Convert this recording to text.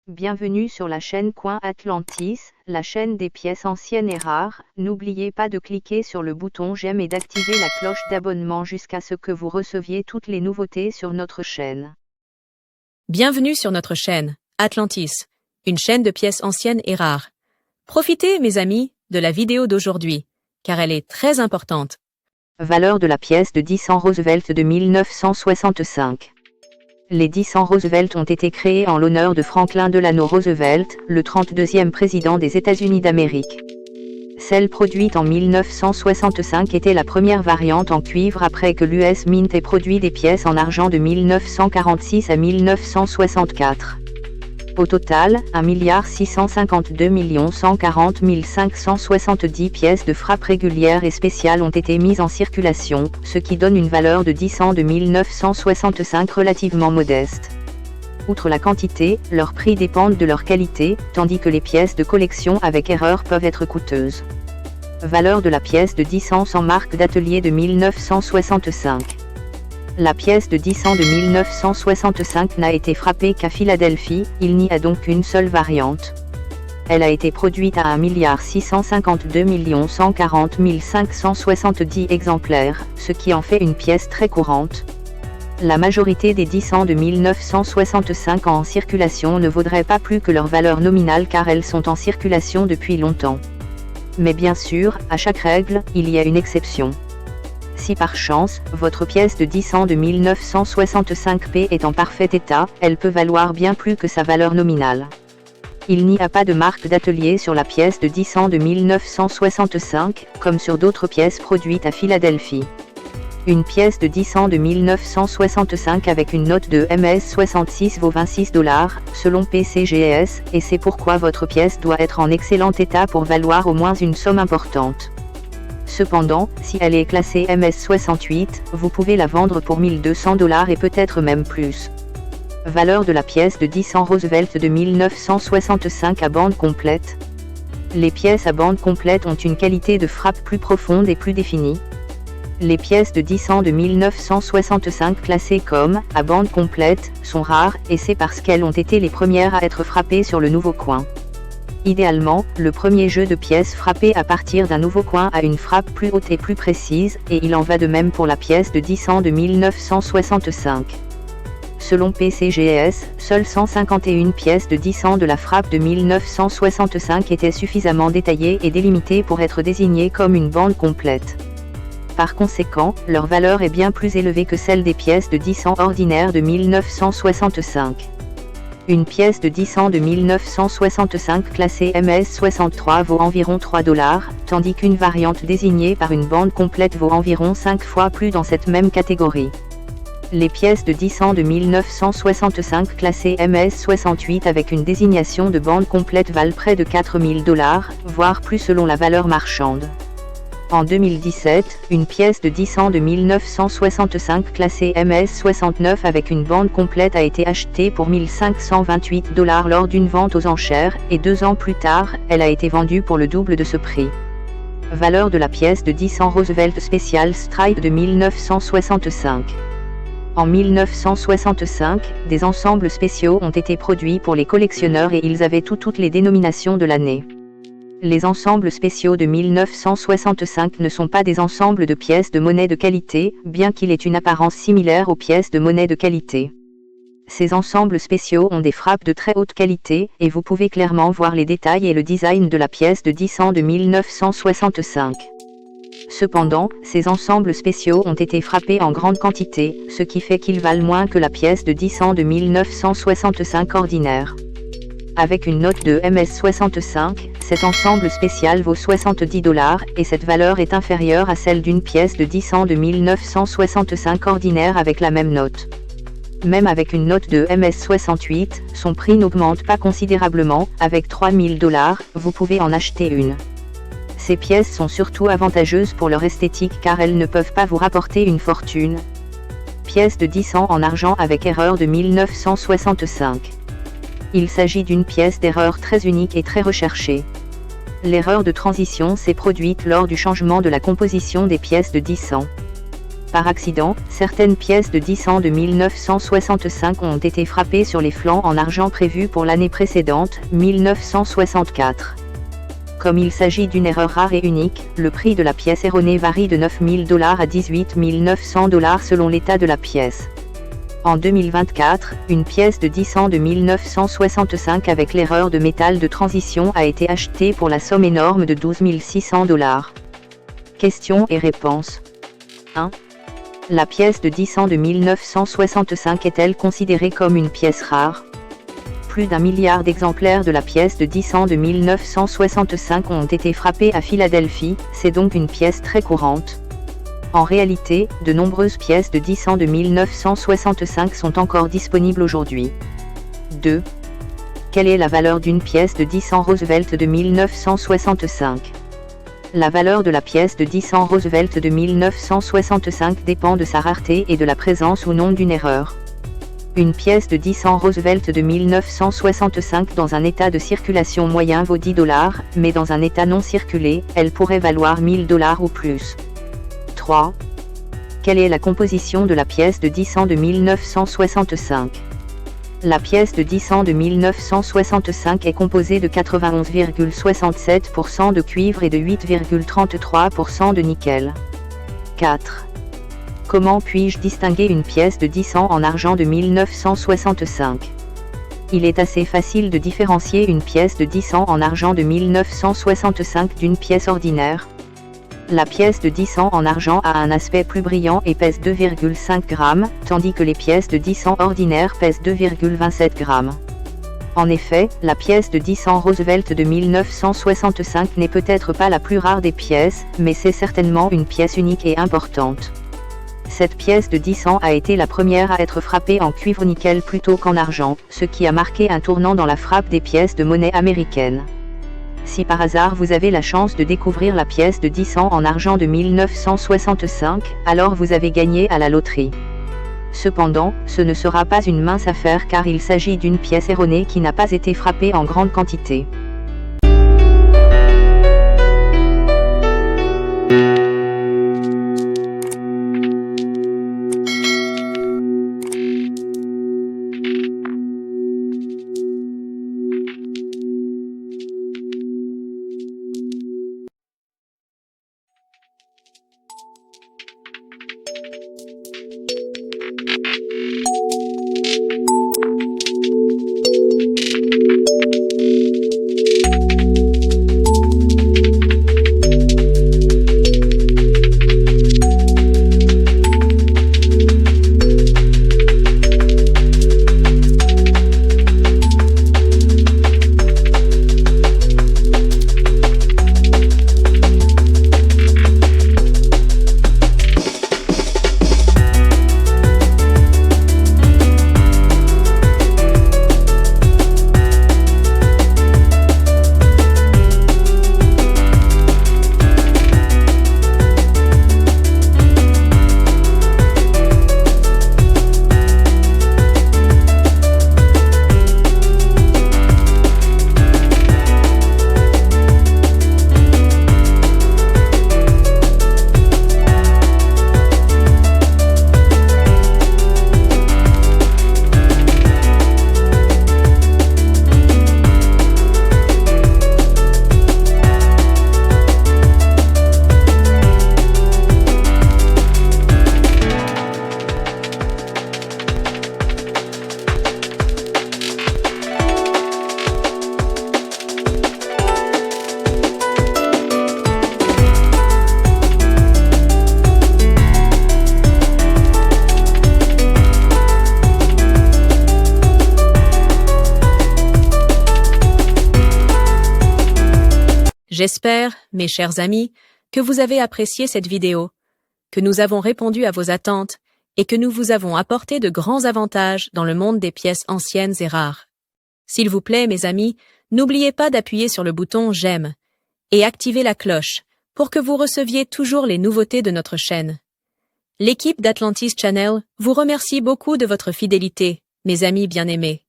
Bienvenue sur la chaîne Coin Atlantis, la chaîne des pièces anciennes et rares. N'oubliez pas de cliquer sur le bouton j'aime et d'activer la cloche d'abonnement jusqu'à ce que vous receviez toutes les nouveautés sur notre chaîne. Bienvenue sur notre chaîne, Atlantis, une chaîne de pièces anciennes et rares. Profitez, mes amis, de la vidéo d'aujourd'hui, car elle est très importante. Valeur de la pièce de 10 cents Roosevelt de 1965. Les 10 cents Roosevelt ont été créés en l'honneur de Franklin Delano Roosevelt, le 32e président des États-Unis d'Amérique. Celle produite en 1965 était la première variante en cuivre après que l'US Mint ait produit des pièces en argent de 1946 à 1964. Au total, 1 652 140 570 pièces de frappe régulières et spéciales ont été mises en circulation, ce qui donne une valeur de 10 cents de 1965 relativement modeste. Outre la quantité, leurs prix dépendent de leur qualité, tandis que les pièces de collection avec erreur peuvent être coûteuses. Valeur de la pièce de 10 cents sans marque d'atelier de 1965. La pièce de 10 cents de 1965 n'a été frappée qu'à Philadelphie, il n'y a donc qu'une seule variante. Elle a été produite à 1 652 140 570 exemplaires, ce qui en fait une pièce très courante. La majorité des 10 cents de 1965 en circulation ne vaudraient pas plus que leur valeur nominale car elles sont en circulation depuis longtemps. Mais bien sûr, à chaque règle, il y a une exception. Si par chance, votre pièce de 10 cents de 1965p est en parfait état, elle peut valoir bien plus que sa valeur nominale. Il n'y a pas de marque d'atelier sur la pièce de 10 cents de 1965, comme sur d'autres pièces produites à Philadelphie. Une pièce de 10 cents de 1965 avec une note de MS66 vaut $26, selon PCGS, et c'est pourquoi votre pièce doit être en excellent état pour valoir au moins une somme importante. Cependant, si elle est classée MS68, vous pouvez la vendre pour $1200 et peut-être même plus. Valeur de la pièce de 10 cents Roosevelt de 1965 à bande complète. Les pièces à bande complète ont une qualité de frappe plus profonde et plus définie. Les pièces de 10 cents de 1965 classées comme « à bande complète » sont rares, et c'est parce qu'elles ont été les premières à être frappées sur le nouveau coin. Idéalement, le premier jeu de pièces frappées à partir d'un nouveau coin a une frappe plus haute et plus précise, et il en va de même pour la pièce de 10 cents de 1965. Selon PCGS, seules 151 pièces de 10 cents de la frappe de 1965 étaient suffisamment détaillées et délimitées pour être désignées comme une bande complète. Par conséquent, leur valeur est bien plus élevée que celle des pièces de 10 cents ordinaires de 1965. Une pièce de 10 cents de 1965 classée MS63 vaut environ $3, tandis qu'une variante désignée par une bande complète vaut environ 5 fois plus dans cette même catégorie. Les pièces de 10 cents de 1965 classées MS68 avec une désignation de bande complète valent près de $4000, voire plus selon la valeur marchande. En 2017, une pièce de 10 cents de 1965 classée MS69 avec une bande complète a été achetée pour $1528 lors d'une vente aux enchères, et 2 ans plus tard, elle a été vendue pour le double de ce prix. Valeur de la pièce de 10 cents Roosevelt Special Stripe de 1965. En 1965, des ensembles spéciaux ont été produits pour les collectionneurs et ils avaient toutes les dénominations de l'année. Les ensembles spéciaux de 1965 ne sont pas des ensembles de pièces de monnaie de qualité, bien qu'il ait une apparence similaire aux pièces de monnaie de qualité. Ces ensembles spéciaux ont des frappes de très haute qualité, et vous pouvez clairement voir les détails et le design de la pièce de 10 cents de 1965. Cependant, ces ensembles spéciaux ont été frappés en grande quantité, ce qui fait qu'ils valent moins que la pièce de 10 cents de 1965 ordinaire. Avec une note de MS65, cet ensemble spécial vaut $70, et cette valeur est inférieure à celle d'une pièce de 10 cents de 1965 ordinaire avec la même note. Même avec une note de MS68, son prix n'augmente pas considérablement, avec $3000, vous pouvez en acheter une. Ces pièces sont surtout avantageuses pour leur esthétique car elles ne peuvent pas vous rapporter une fortune. Pièce de 10 cents en argent avec erreur de 1965. Il s'agit d'une pièce d'erreur très unique et très recherchée. L'erreur de transition s'est produite lors du changement de la composition des pièces de 10 cents. Par accident, certaines pièces de 10 ans de 1965 ont été frappées sur les flancs en argent prévus pour l'année précédente, 1964. Comme il s'agit d'une erreur rare et unique, le prix de la pièce erronée varie de 9 000 $ à 18 900 $ selon l'état de la pièce. En 2024, une pièce de 10 ans de 1965 avec l'erreur de métal de transition a été achetée pour la somme énorme de 12 600 $. Questions et réponses. 1. La pièce de 10 ans de 1965 est-elle considérée comme une pièce rare? Plus d'1 milliard d'exemplaires de la pièce de 10 ans de 1965 ont été frappés à Philadelphie, c'est donc une pièce très courante. En réalité, de nombreuses pièces de 10 ans de 1965 sont encore disponibles aujourd'hui. 2. Quelle est la valeur d'une pièce de 10 ans Roosevelt de 1965? La valeur de la pièce de 10 ans Roosevelt de 1965 dépend de sa rareté et de la présence ou non d'une erreur. Une pièce de 10 ans Roosevelt de 1965 dans un état de circulation moyen vaut 10 $, mais dans un état non circulé, elle pourrait valoir 1 000 $ ou plus. 3. Quelle est la composition de la pièce de 10 ans de 1965? La pièce de 10 ans de 1965 est composée de 91,67% de cuivre et de 8,33% de nickel. 4. Comment puis-je distinguer une pièce de 10 ans en argent de 1965? Il est assez facile de différencier une pièce de 10 ans en argent de 1965 d'une pièce ordinaire. La pièce de 10 ans en argent a un aspect plus brillant et pèse 2,5 g, tandis que les pièces de 10 ans ordinaires pèsent 2,27 g. En effet, la pièce de 10 ans Roosevelt de 1965 n'est peut-être pas la plus rare des pièces, mais c'est certainement une pièce unique et importante. Cette pièce de 10 ans a été la première à être frappée en cuivre-nickel plutôt qu'en argent, ce qui a marqué un tournant dans la frappe des pièces de monnaie américaine. Si par hasard vous avez la chance de découvrir la pièce de 10 ans en argent de 1965, alors vous avez gagné à la loterie. Cependant, ce ne sera pas une mince affaire car il s'agit d'une pièce erronée qui n'a pas été frappée en grande quantité. J'espère, mes chers amis, que vous avez apprécié cette vidéo, que nous avons répondu à vos attentes et que nous vous avons apporté de grands avantages dans le monde des pièces anciennes et rares. S'il vous plaît, mes amis, n'oubliez pas d'appuyer sur le bouton « J'aime » et activer la cloche pour que vous receviez toujours les nouveautés de notre chaîne. L'équipe d'Atlantis Channel vous remercie beaucoup de votre fidélité, mes amis bien-aimés.